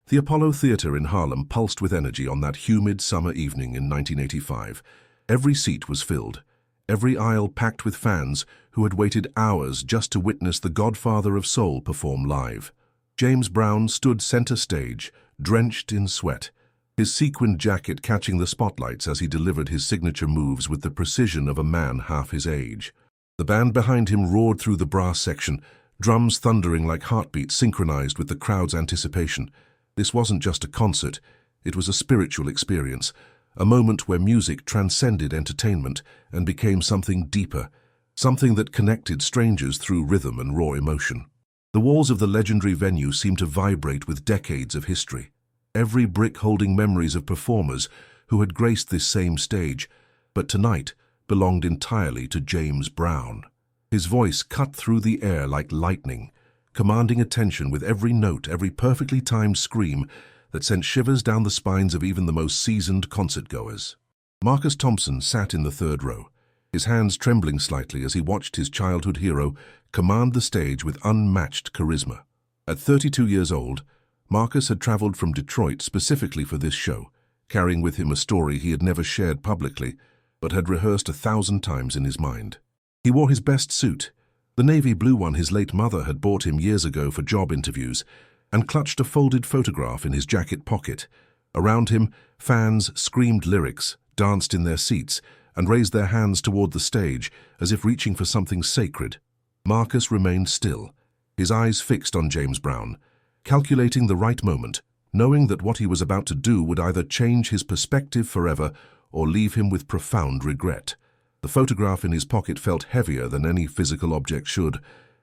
The Apollo Theatre in Harlem pulsed with energy on that humid summer evening in 1985. Every seat was filled, every aisle packed with fans who had waited hours just to witness the godfather of soul perform live. James Brown stood center stage, drenched in sweat, his sequined jacket catching the spotlights as he delivered his signature moves with the precision of a man half his age. The band behind him roared through the brass section, drums thundering like heartbeats synchronized with the crowd's anticipation. This wasn't just a concert, it was a spiritual experience, a moment where music transcended entertainment and became something deeper, something that connected strangers through rhythm and raw emotion. The walls of the legendary venue seemed to vibrate with decades of history, every brick holding memories of performers who had graced this same stage, but tonight belonged entirely to James Brown. His voice cut through the air like lightning, commanding attention with every note, every perfectly timed scream that sent shivers down the spines of even the most seasoned concertgoers. Marcus Thompson sat in the third row, his hands trembling slightly as he watched his childhood hero command the stage with unmatched charisma. At 32 years old, Marcus had traveled from Detroit specifically for this show, carrying with him a story he had never shared publicly, but had rehearsed 1,000 times in his mind. He wore his best suit, the navy blue one his late mother had bought him years ago for job interviews, and clutched a folded photograph in his jacket pocket. Around him, fans screamed lyrics, danced in their seats, and raised their hands toward the stage as if reaching for something sacred. Marcus remained still, his eyes fixed on James Brown, calculating the right moment, knowing that what he was about to do would either change his perspective forever or leave him with profound regret. The photograph in his pocket felt heavier than any physical object should,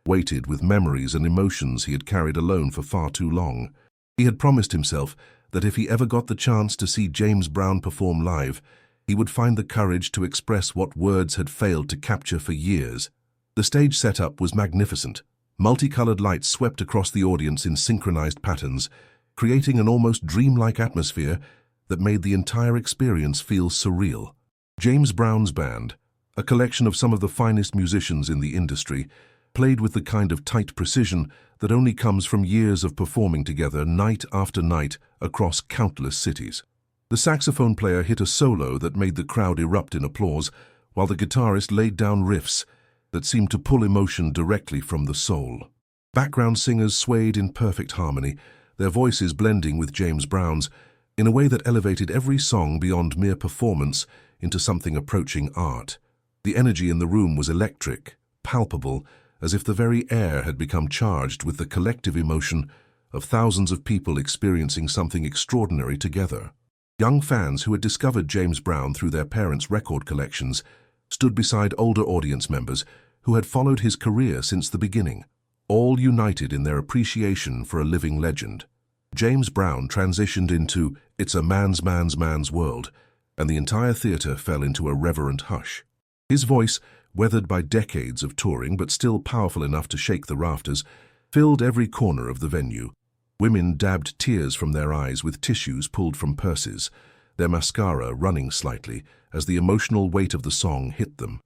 weighted with memories and emotions he had carried alone for far too long. He had promised himself that if he ever got the chance to see James Brown perform live, he would find the courage to express what words had failed to capture for years. The stage setup was magnificent. Multicolored lights swept across the audience in synchronized patterns, creating an almost dreamlike atmosphere that made the entire experience feel surreal. James Brown's band, a collection of some of the finest musicians in the industry, played with the kind of tight precision that only comes from years of performing together night after night across countless cities. The saxophone player hit a solo that made the crowd erupt in applause, while the guitarist laid down riffs that seemed to pull emotion directly from the soul. Background singers swayed in perfect harmony, their voices blending with James Brown's in a way that elevated every song beyond mere performance into something approaching art. The energy in the room was electric, palpable, as if the very air had become charged with the collective emotion of thousands of people experiencing something extraordinary together. Young fans who had discovered James Brown through their parents' record collections stood beside older audience members who had followed his career since the beginning, all united in their appreciation for a living legend. James Brown transitioned into "It's a man's world," and the entire theater fell into a reverent hush. His voice, weathered by decades of touring but still powerful enough to shake the rafters, filled every corner of the venue. Women dabbed tears from their eyes with tissues pulled from purses, their mascara running slightly as the emotional weight of the song hit them.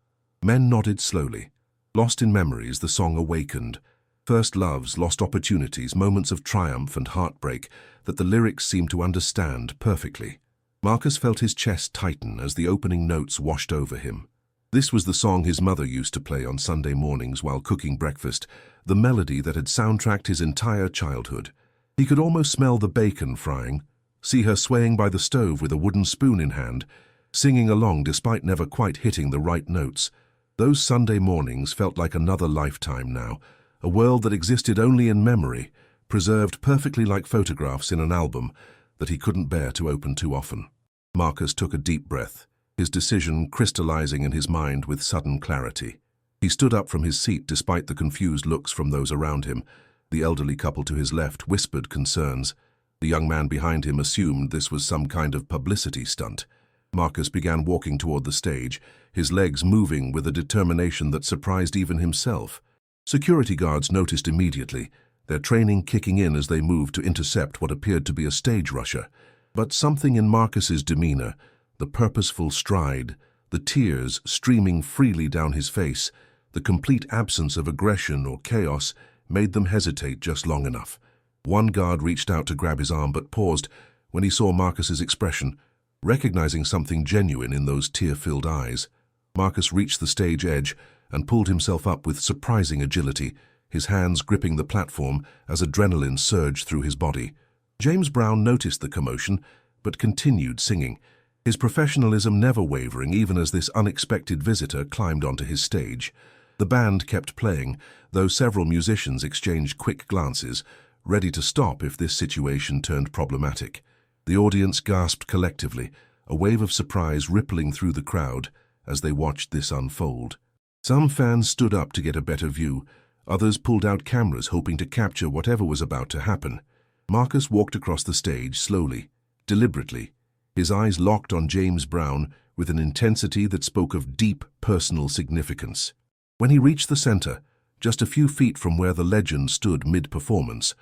Men nodded slowly. Lost in memories, the song awakened. First loves, lost opportunities, moments of triumph and heartbreak that the lyrics seemed to understand perfectly. Marcus felt his chest tighten as the opening notes washed over him. This was the song his mother used to play on Sunday mornings while cooking breakfast, the melody that had soundtracked his entire childhood. He could almost smell the bacon frying, see her swaying by the stove with a wooden spoon in hand, singing along despite never quite hitting the right notes. Those Sunday mornings felt like another lifetime now, a world that existed only in memory, preserved perfectly like photographs in an album that he couldn't bear to open too often. Marcus took a deep breath, his decision crystallizing in his mind with sudden clarity. He stood up from his seat despite the confused looks from those around him. The elderly couple to his left whispered concerns. The young man behind him assumed this was some kind of publicity stunt. Marcus began walking toward the stage, his legs moving with a determination that surprised even himself. Security guards noticed immediately, their training kicking in as they moved to intercept what appeared to be a stage rusher. But something in Marcus's demeanor, the purposeful stride, the tears streaming freely down his face, the complete absence of aggression or chaos, made them hesitate just long enough. One guard reached out to grab his arm but paused when he saw Marcus's expression, recognizing something genuine in those tear-filled eyes. Marcus reached the stage edge and pulled himself up with surprising agility, his hands gripping the platform as adrenaline surged through his body. James Brown noticed the commotion, but continued singing, his professionalism never wavering even as this unexpected visitor climbed onto his stage. The band kept playing, though several musicians exchanged quick glances, ready to stop if this situation turned problematic. The audience gasped collectively, a wave of surprise rippling through the crowd as they watched this unfold. Some fans stood up to get a better view, others pulled out cameras hoping to capture whatever was about to happen. Marcus walked across the stage slowly, deliberately, his eyes locked on James Brown with an intensity that spoke of deep personal significance. When he reached the center, just a few feet from where the legend stood mid-performance,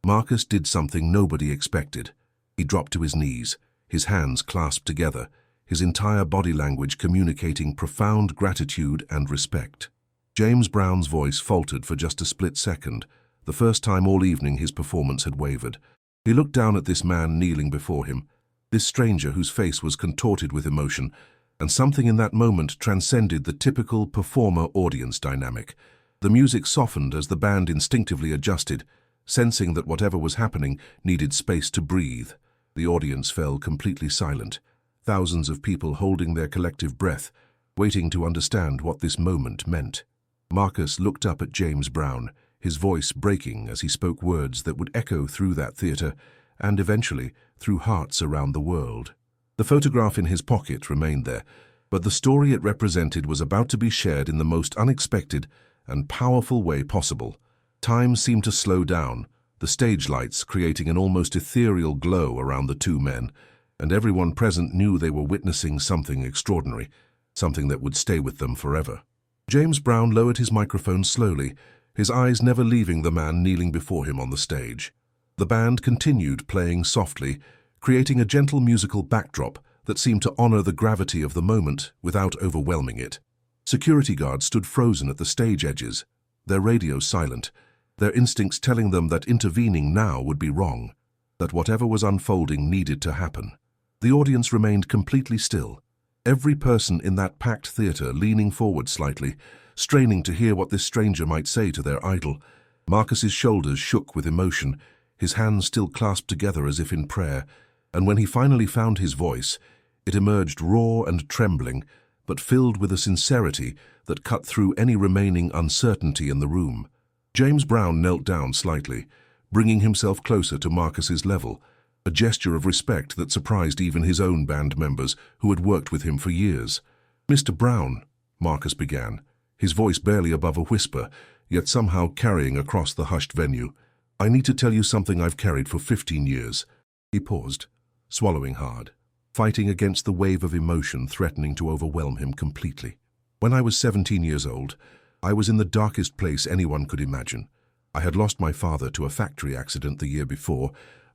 Marcus did something nobody expected. He dropped to his knees, his hands clasped together, his entire body language communicating profound gratitude and respect. James Brown's voice faltered for just a split second, the first time all evening his performance had wavered. He looked down at this man kneeling before him, this stranger whose face was contorted with emotion, and something in that moment transcended the typical performer-audience dynamic. The music softened as the band instinctively adjusted, sensing that whatever was happening needed space to breathe. The audience fell completely silent, thousands of people holding their collective breath, waiting to understand what this moment meant. Marcus looked up at James Brown, his voice breaking as he spoke words that would echo through that theater and eventually through hearts around the world. The photograph in his pocket remained there, but the story it represented was about to be shared in the most unexpected and powerful way possible. Time seemed to slow down, the stage lights creating an almost ethereal glow around the two men, and everyone present knew they were witnessing something extraordinary, something that would stay with them forever. James Brown lowered his microphone slowly, his eyes never leaving the man kneeling before him on the stage. The band continued playing softly, creating a gentle musical backdrop that seemed to honor the gravity of the moment without overwhelming it. Security guards stood frozen at the stage edges, their radios silent, their instincts telling them that intervening now would be wrong, that whatever was unfolding needed to happen. The audience remained completely still, every person in that packed theater leaning forward slightly, straining to hear what this stranger might say to their idol. Marcus's shoulders shook with emotion, his hands still clasped together as if in prayer, and when he finally found his voice, it emerged raw and trembling, but filled with a sincerity that cut through any remaining uncertainty in the room. James Brown knelt down slightly, bringing himself closer to Marcus's level, a gesture of respect that surprised even his own band members who had worked with him for years. "Mr. Brown," Marcus began, his voice barely above a whisper, yet somehow carrying across the hushed venue. "I need to tell you something I've carried for 15 years. He paused, swallowing hard, fighting against the wave of emotion threatening to overwhelm him completely. "When I was 17 years old, I was in the darkest place anyone could imagine. I had lost my father to a factory accident the year before.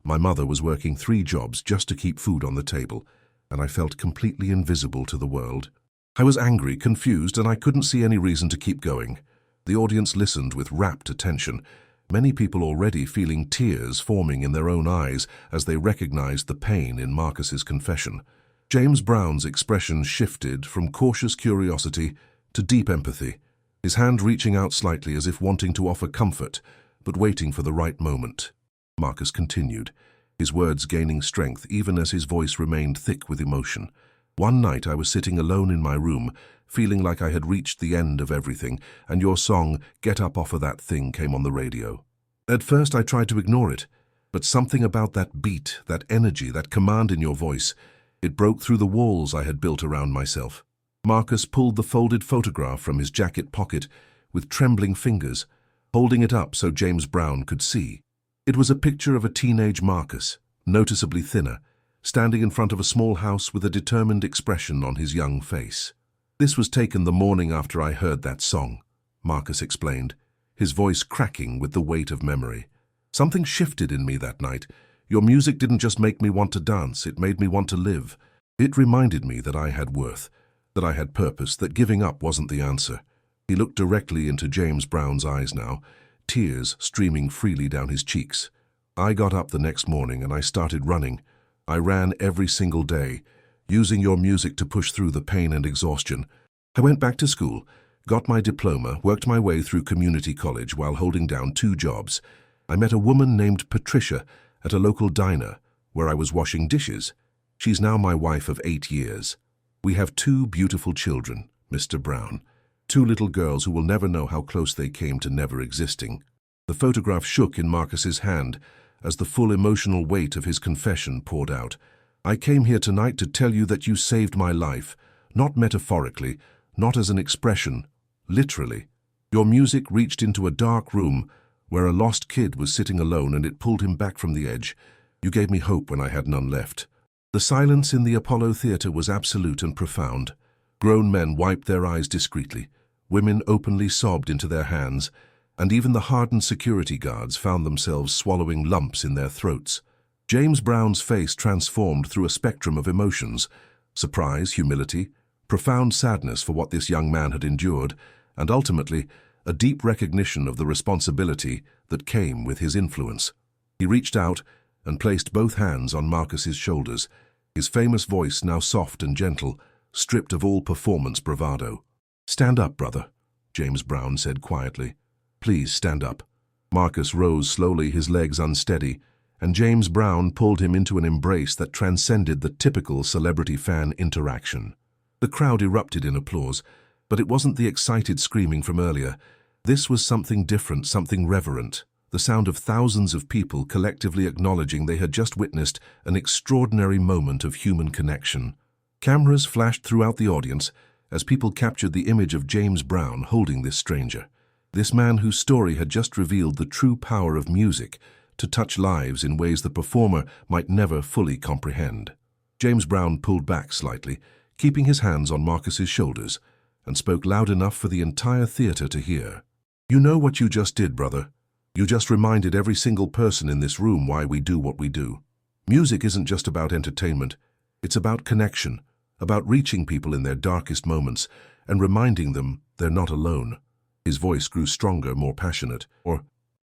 My mother was working 3 jobs just to keep food on the table, and I felt completely invisible to the world. I was angry, confused, and I couldn't see any reason to keep going." The audience listened with rapt attention, many people already feeling tears forming in their own eyes as they recognized the pain in Marcus's confession. James Brown's expression shifted from cautious curiosity to deep empathy, his hand reaching out slightly as if wanting to offer comfort, but waiting for the right moment. Marcus continued, his words gaining strength even as his voice remained thick with emotion. "One night I was sitting alone in my room, feeling like I had reached the end of everything, and your song, 'Get Up Off of That Thing,' came on the radio. At first I tried to ignore it, but something about that beat, that energy, that command in your voice, it broke through the walls I had built around myself." Marcus pulled the folded photograph from his jacket pocket with trembling fingers, holding it up so James Brown could see. It was a picture of a teenage Marcus, noticeably thinner, standing in front of a small house with a determined expression on his young face. "This was taken the morning after I heard that song," Marcus explained, his voice cracking with the weight of memory. "Something shifted in me that night. Your music didn't just make me want to dance, it made me want to live. It reminded me that I had worth, that I had purpose, that giving up wasn't the answer." He looked directly into James Brown's eyes now, tears streaming freely down his cheeks. I got up the next morning and I started running. I ran every single day, using your music to push through the pain and exhaustion. I went back to school, got my diploma, worked my way through community college while holding down 2 jobs. I met a woman named Patricia at a local diner where I was washing dishes. She's now my wife of 8 years. We have 2 beautiful children, Mr. Brown. 2 little girls who will never know how close they came to never existing. The photograph shook in Marcus's hand as the full emotional weight of his confession poured out. I came here tonight to tell you that you saved my life, not metaphorically, not as an expression, literally. Your music reached into a dark room where a lost kid was sitting alone and it pulled him back from the edge. You gave me hope when I had none left. The silence in the Apollo Theatre was absolute and profound. Grown men wiped their eyes discreetly. Women openly sobbed into their hands, and even the hardened security guards found themselves swallowing lumps in their throats. James Brown's face transformed through a spectrum of emotions: surprise, humility, profound sadness for what this young man had endured, and ultimately, a deep recognition of the responsibility that came with his influence. He reached out and placed both hands on Marcus's shoulders, his famous voice now soft and gentle, stripped of all performance bravado. "Stand up, brother," James Brown said quietly. "Please stand up." Marcus rose slowly, his legs unsteady, and James Brown pulled him into an embrace that transcended the typical celebrity fan interaction. The crowd erupted in applause, but it wasn't the excited screaming from earlier. This was something different, something reverent, the sound of thousands of people collectively acknowledging they had just witnessed an extraordinary moment of human connection. Cameras flashed throughout the audience as people captured the image of James Brown holding this stranger. This man whose story had just revealed the true power of music to touch lives in ways the performer might never fully comprehend. James Brown pulled back slightly, keeping his hands on Marcus's shoulders, and spoke loud enough for the entire theater to hear. "You know what you just did, brother. You just reminded every single person in this room why we do what we do. Music isn't just about entertainment. It's about connection, about reaching people in their darkest moments and reminding them they're not alone." His voice grew stronger, more passionate.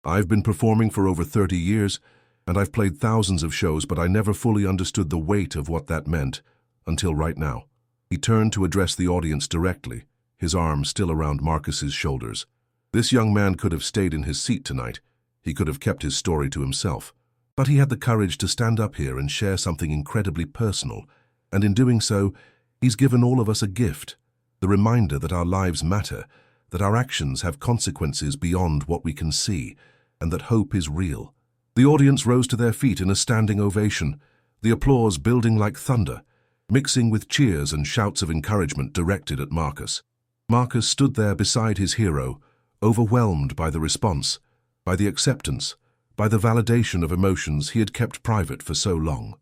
"I've been performing for over 30 years, and I've played thousands of shows, but I never fully understood the weight of what that meant, until right now." He turned to address the audience directly, his arm still around Marcus's shoulders. This young man could have stayed in his seat tonight. He could have kept his story to himself. But he had the courage to stand up here and share something incredibly personal, and in doing so, he's given all of us a gift, the reminder that our lives matter, that our actions have consequences beyond what we can see, and that hope is real. The audience rose to their feet in a standing ovation, the applause building like thunder, mixing with cheers and shouts of encouragement directed at Marcus. Marcus stood there beside his hero, overwhelmed by the response, by the acceptance, by the validation of emotions he had kept private for so long.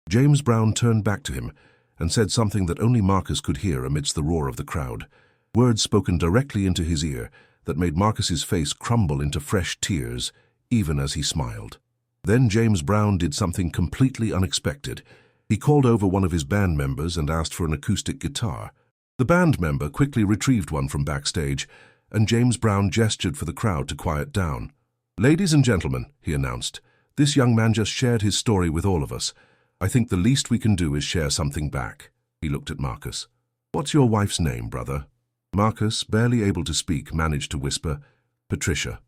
James Brown turned back to him and said something that only Marcus could hear amidst the roar of the crowd, words spoken directly into his ear that made Marcus's face crumble into fresh tears, even as he smiled. Then James Brown did something completely unexpected. He called over one of his band members and asked for an acoustic guitar. The band member quickly retrieved one from backstage, and James Brown gestured for the crowd to quiet down. "Ladies and gentlemen," he announced, "this young man just shared his story with all of us. I think the least we can do is share something back." He looked at Marcus. "What's your wife's name, brother?" Marcus, barely able to speak, managed to whisper, "Patricia."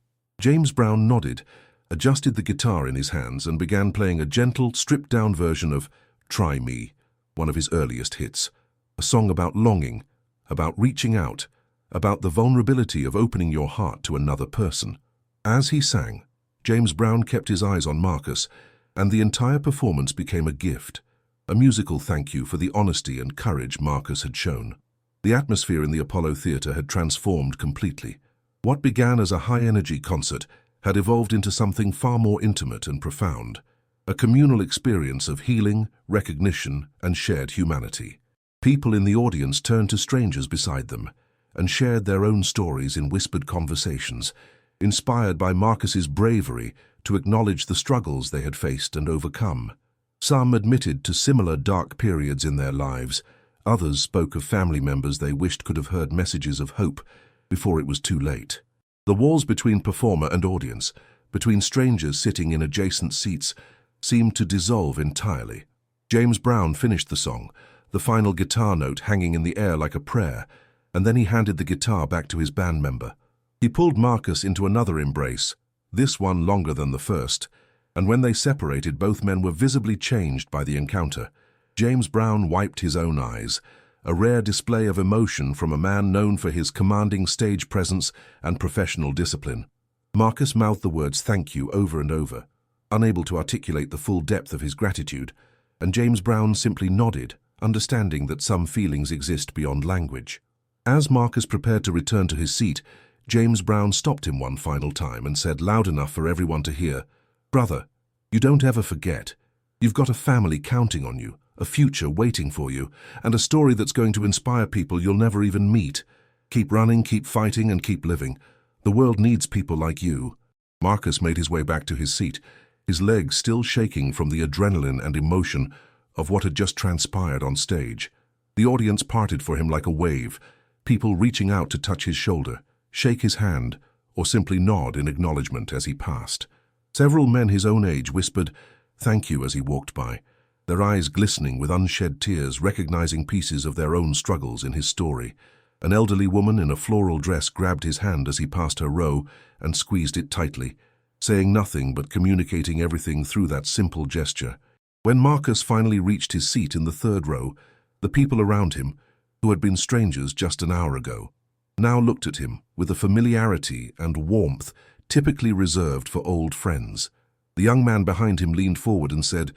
James Brown nodded, adjusted the guitar in his hands, and began playing a gentle, stripped-down version of "Try Me," one of his earliest hits, a song about longing, about reaching out, about the vulnerability of opening your heart to another person. As he sang, James Brown kept his eyes on Marcus, and the entire performance became a gift, a musical thank you for the honesty and courage Marcus had shown. The atmosphere in the Apollo Theatre had transformed completely. What began as a high-energy concert had evolved into something far more intimate and profound, a communal experience of healing, recognition, and shared humanity. People in the audience turned to strangers beside them and shared their own stories in whispered conversations, inspired by Marcus's bravery to acknowledge the struggles they had faced and overcome. Some admitted to similar dark periods in their lives. Others spoke of family members they wished could have heard messages of hope before it was too late. The walls between performer and audience, between strangers sitting in adjacent seats, seemed to dissolve entirely. James Brown finished the song, the final guitar note hanging in the air like a prayer, and then he handed the guitar back to his band member. He pulled Marcus into another embrace, this one longer than the first, and when they separated, both men were visibly changed by the encounter. James Brown wiped his own eyes, a rare display of emotion from a man known for his commanding stage presence and professional discipline. Marcus mouthed the words "thank you" over and over, unable to articulate the full depth of his gratitude, and James Brown simply nodded, understanding that some feelings exist beyond language. As Marcus prepared to return to his seat, James Brown stopped him one final time and said loud enough for everyone to hear, "Brother, you don't ever forget. You've got a family counting on you, a future waiting for you, and a story that's going to inspire people you'll never even meet. Keep running, keep fighting, and keep living. The world needs people like you." Marcus made his way back to his seat, his legs still shaking from the adrenaline and emotion of what had just transpired on stage. The audience parted for him like a wave, people reaching out to touch his shoulder, shake his hand, or simply nod in acknowledgement as he passed. Several men his own age whispered "thank you" as he walked by, their eyes glistening with unshed tears, recognizing pieces of their own struggles in his story. An elderly woman in a floral dress grabbed his hand as he passed her row and squeezed it tightly, saying nothing but communicating everything through that simple gesture. When Marcus finally reached his seat in the third row, the people around him, who had been strangers just an hour ago, now looked at him with a familiarity and warmth typically reserved for old friends. The young man behind him leaned forward and said,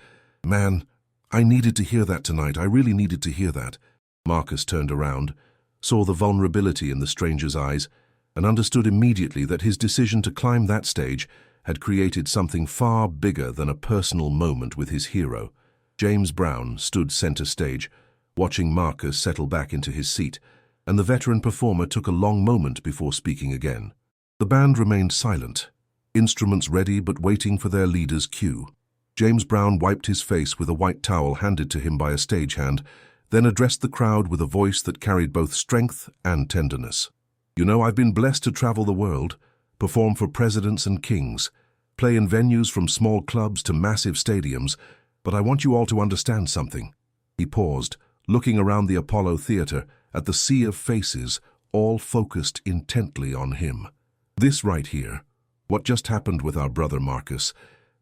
"Man, I needed to hear that tonight. I really needed to hear that." Marcus turned around, saw the vulnerability in the stranger's eyes, and understood immediately that his decision to climb that stage had created something far bigger than a personal moment with his hero. James Brown stood center stage, watching Marcus settle back into his seat, and the veteran performer took a long moment before speaking again. The band remained silent, instruments ready but waiting for their leader's cue. James Brown wiped his face with a white towel handed to him by a stagehand, then addressed the crowd with a voice that carried both strength and tenderness. "You know, I've been blessed to travel the world, perform for presidents and kings, play in venues from small clubs to massive stadiums, but I want you all to understand something." He paused, looking around the Apollo Theater at the sea of faces, all focused intently on him. "This right here, what just happened with our brother Marcus,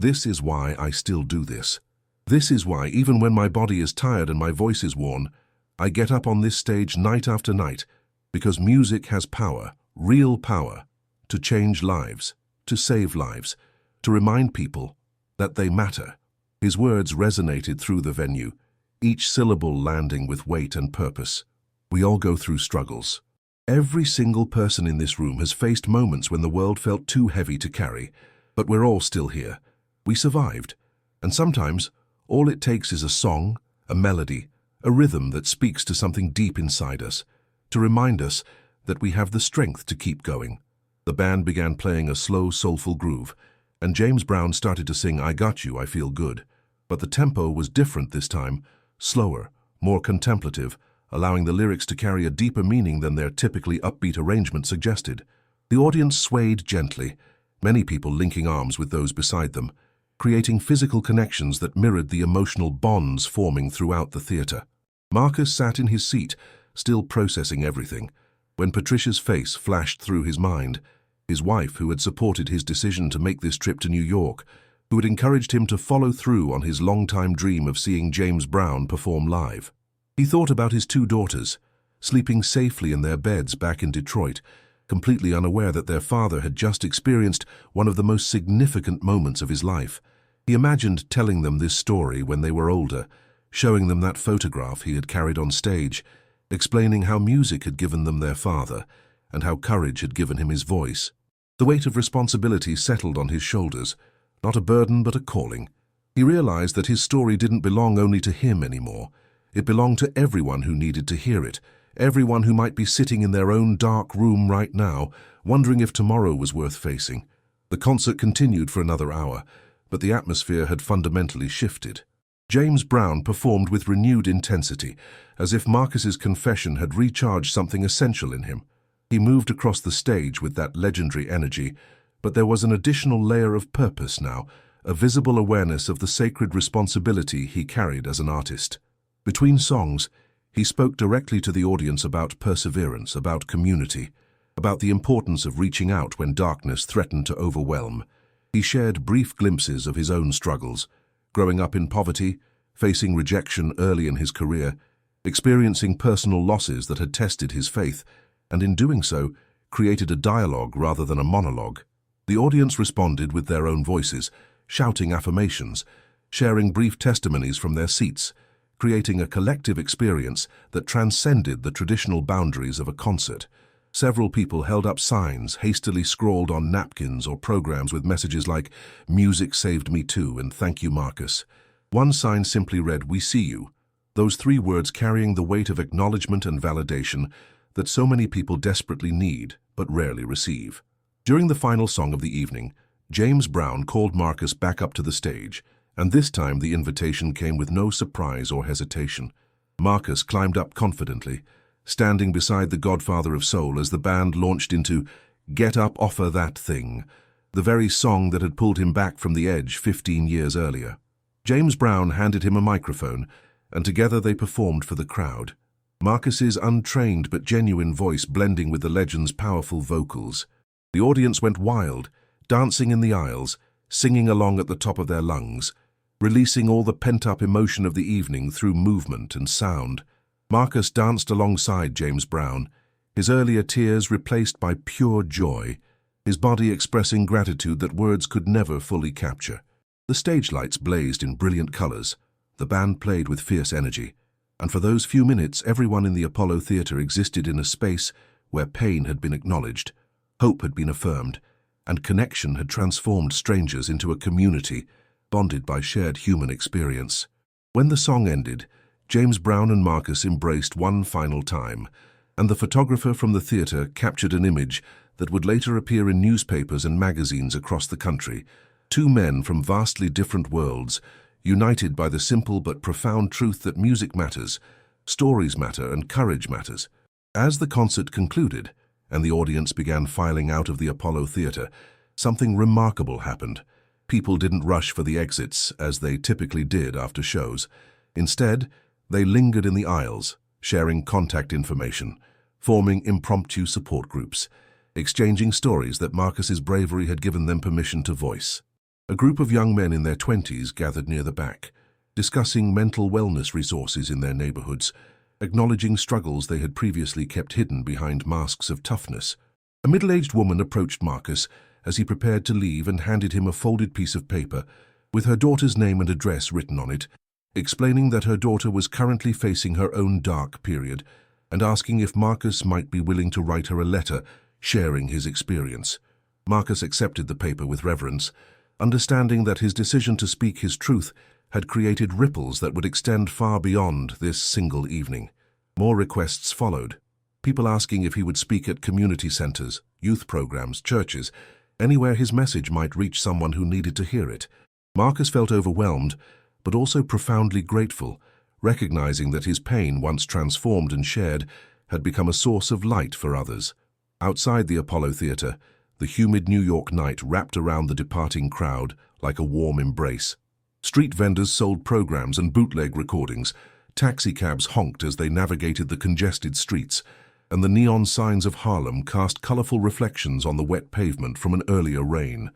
this is why I still do this. This is why, even when my body is tired and my voice is worn, I get up on this stage night after night, because music has power, real power, to change lives, to save lives, to remind people that they matter." His words resonated through the venue, each syllable landing with weight and purpose. We all go through struggles. Every single person in this room has faced moments when the world felt too heavy to carry, but we're all still here. We survived, and sometimes all it takes is a song, a melody, a rhythm that speaks to something deep inside us, to remind us that we have the strength to keep going. The band began playing a slow, soulful groove, and James Brown started to sing "I Got You, I Feel Good." But the tempo was different this time, slower, more contemplative, allowing the lyrics to carry a deeper meaning than their typically upbeat arrangement suggested. The audience swayed gently, many people linking arms with those beside them, creating physical connections that mirrored the emotional bonds forming throughout the theater. Marcus sat in his seat, still processing everything, when Patricia's face flashed through his mind, his wife who had supported his decision to make this trip to New York, who had encouraged him to follow through on his long-time dream of seeing James Brown perform live. He thought about his two daughters, sleeping safely in their beds back in Detroit, completely unaware that their father had just experienced one of the most significant moments of his life. He imagined telling them this story when they were older, showing them that photograph he had carried on stage, explaining how music had given them their father, and how courage had given him his voice. The weight of responsibility settled on his shoulders, not a burden but a calling. He realized that his story didn't belong only to him anymore. It belonged to everyone who needed to hear it, everyone who might be sitting in their own dark room right now, wondering if tomorrow was worth facing. The concert continued for another hour, but the atmosphere had fundamentally shifted. James Brown performed with renewed intensity, as if Marcus's confession had recharged something essential in him. He moved across the stage with that legendary energy, But there was an additional layer of purpose now, a visible awareness of the sacred responsibility he carried as an artist. Between songs, he spoke directly to the audience about perseverance, about community, about the importance of reaching out when darkness threatened to overwhelm. He shared brief glimpses of his own struggles, growing up in poverty, facing rejection early in his career, experiencing personal losses that had tested his faith, and in doing so, created a dialogue rather than a monologue. The audience responded with their own voices, shouting affirmations, sharing brief testimonies from their seats, creating a collective experience that transcended the traditional boundaries of a concert. Several people held up signs hastily scrawled on napkins or programs with messages like, "Music saved me too," and "Thank you, Marcus." One sign simply read, "We see you," those three words carrying the weight of acknowledgement and validation that so many people desperately need but rarely receive. During the final song of the evening, James Brown called Marcus back up to the stage, and this time the invitation came with no surprise or hesitation. Marcus climbed up confidently, standing beside the godfather of soul as the band launched into "Get Up Offer That Thing," the very song that had pulled him back from the edge 15 years earlier. James Brown handed him a microphone, and together they performed for the crowd. Marcus's untrained but genuine voice blending with the legend's powerful vocals. The audience went wild, dancing in the aisles, singing along at the top of their lungs, releasing all the pent-up emotion of the evening through movement and sound. Marcus danced alongside James Brown, his earlier tears replaced by pure joy, his body expressing gratitude that words could never fully capture. The stage lights blazed in brilliant colors, the band played with fierce energy, and for those few minutes everyone in the Apollo Theater existed in a space where pain had been acknowledged, hope had been affirmed, and connection had transformed strangers into a community bonded by shared human experience. When the song ended, James Brown and Marcus embraced one final time, and the photographer from the theater captured an image that would later appear in newspapers and magazines across the country. Two men from vastly different worlds, united by the simple but profound truth that music matters, stories matter, and courage matters. As the concert concluded, and the audience began filing out of the Apollo Theater, something remarkable happened. People didn't rush for the exits, as they typically did after shows. Instead, they lingered in the aisles, sharing contact information, forming impromptu support groups, exchanging stories that Marcus's bravery had given them permission to voice. A group of young men in their 20s gathered near the back, discussing mental wellness resources in their neighborhoods, acknowledging struggles they had previously kept hidden behind masks of toughness. A middle-aged woman approached Marcus as he prepared to leave and handed him a folded piece of paper with her daughter's name and address written on it, explaining that her daughter was currently facing her own dark period and asking if Marcus might be willing to write her a letter sharing his experience. Marcus accepted the paper with reverence, understanding that his decision to speak his truth had created ripples that would extend far beyond this single evening. More requests followed, people asking if he would speak at community centers, youth programs, churches, anywhere his message might reach someone who needed to hear it. Marcus felt overwhelmed, but also profoundly grateful, recognizing that his pain, once transformed and shared, had become a source of light for others. Outside the Apollo Theater, the humid New York night wrapped around the departing crowd like a warm embrace. Street vendors sold programs and bootleg recordings, taxicabs honked as they navigated the congested streets, and the neon signs of Harlem cast colorful reflections on the wet pavement from an earlier rain.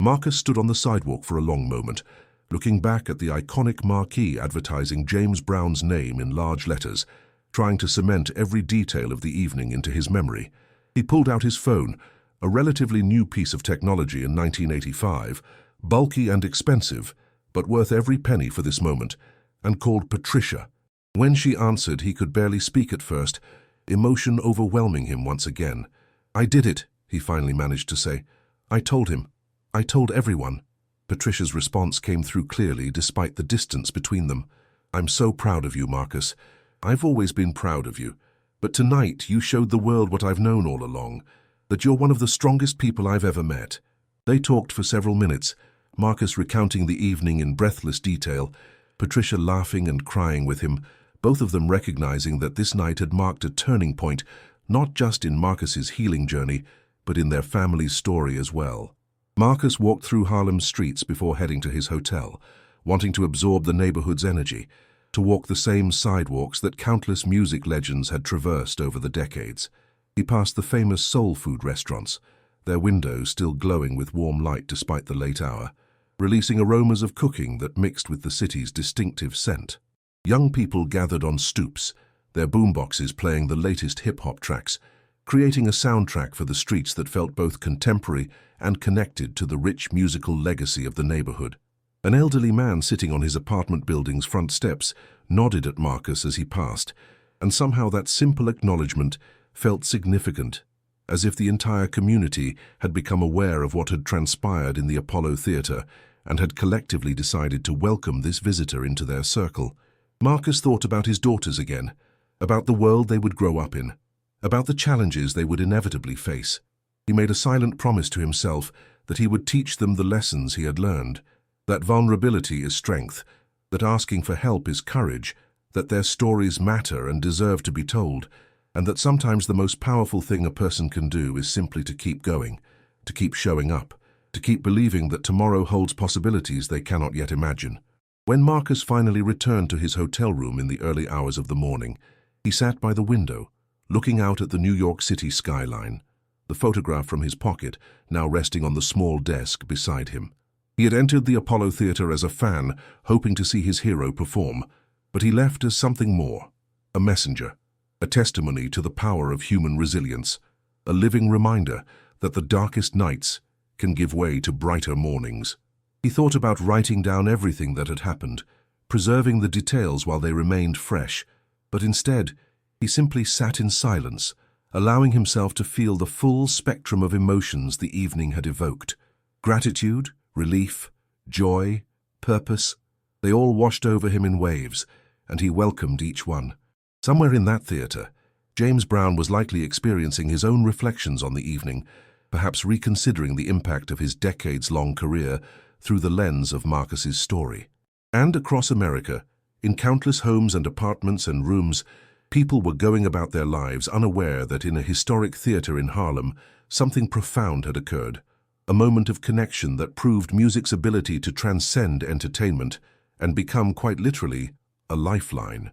Marcus stood on the sidewalk for a long moment, looking back at the iconic marquee advertising James Brown's name in large letters, trying to cement every detail of the evening into his memory. He pulled out his phone, a relatively new piece of technology in 1985, bulky and expensive, but worth every penny for this moment, and called Patricia. When she answered, he could barely speak at first, emotion overwhelming him once again. "I did it," he finally managed to say. "I told him. I told everyone." Patricia's response came through clearly despite the distance between them. "I'm so proud of you, Marcus. I've always been proud of you. But tonight you showed the world what I've known all along, that you're one of the strongest people I've ever met." They talked for several minutes, Marcus recounting the evening in breathless detail, Patricia laughing and crying with him, both of them recognizing that this night had marked a turning point, not just in Marcus's healing journey, but in their family's story as well. Marcus walked through Harlem's streets before heading to his hotel, wanting to absorb the neighborhood's energy, to walk the same sidewalks that countless music legends had traversed over the decades. He passed the famous soul food restaurants, their windows still glowing with warm light despite the late hour, releasing aromas of cooking that mixed with the city's distinctive scent. Young people gathered on stoops, their boomboxes playing the latest hip-hop tracks, creating a soundtrack for the streets that felt both contemporary and connected to the rich musical legacy of the neighborhood. An elderly man sitting on his apartment building's front steps nodded at Marcus as he passed, and somehow that simple acknowledgement felt significant, as if the entire community had become aware of what had transpired in the Apollo Theater and had collectively decided to welcome this visitor into their circle. Marcus thought about his daughters again, about the world they would grow up in, about the challenges they would inevitably face. He made a silent promise to himself that he would teach them the lessons he had learned, that vulnerability is strength, that asking for help is courage, that their stories matter and deserve to be told, and that sometimes the most powerful thing a person can do is simply to keep going, to keep showing up, to keep believing that tomorrow holds possibilities they cannot yet imagine. When Marcus finally returned to his hotel room in the early hours of the morning, he sat by the window, looking out at the New York City skyline, the photograph from his pocket now resting on the small desk beside him. He had entered the Apollo Theater as a fan, hoping to see his hero perform, but he left as something more, a messenger, a testimony to the power of human resilience, a living reminder that the darkest nights can give way to brighter mornings. He thought about writing down everything that had happened, preserving the details while they remained fresh, but instead, he simply sat in silence, allowing himself to feel the full spectrum of emotions the evening had evoked. Gratitude, relief, joy, purpose, they all washed over him in waves, and he welcomed each one. Somewhere in that theater, James Brown was likely experiencing his own reflections on the evening, perhaps reconsidering the impact of his decades-long career through the lens of Marcus's story. And across America, in countless homes and apartments and rooms, people were going about their lives unaware that in a historic theater in Harlem, something profound had occurred, a moment of connection that proved music's ability to transcend entertainment and become, quite literally, a lifeline.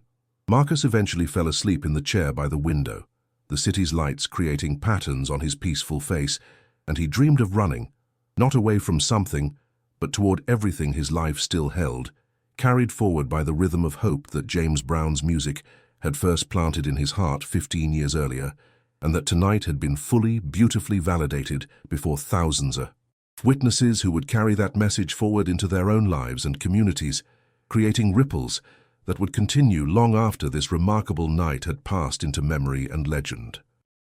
Marcus eventually fell asleep in the chair by the window, the city's lights creating patterns on his peaceful face, and he dreamed of running, not away from something, but toward everything his life still held, carried forward by the rhythm of hope that James Brown's music had first planted in his heart 15 years earlier, and that tonight had been fully, beautifully validated before thousands of witnesses who would carry that message forward into their own lives and communities, creating ripples that would continue long after this remarkable night had passed into memory and legend.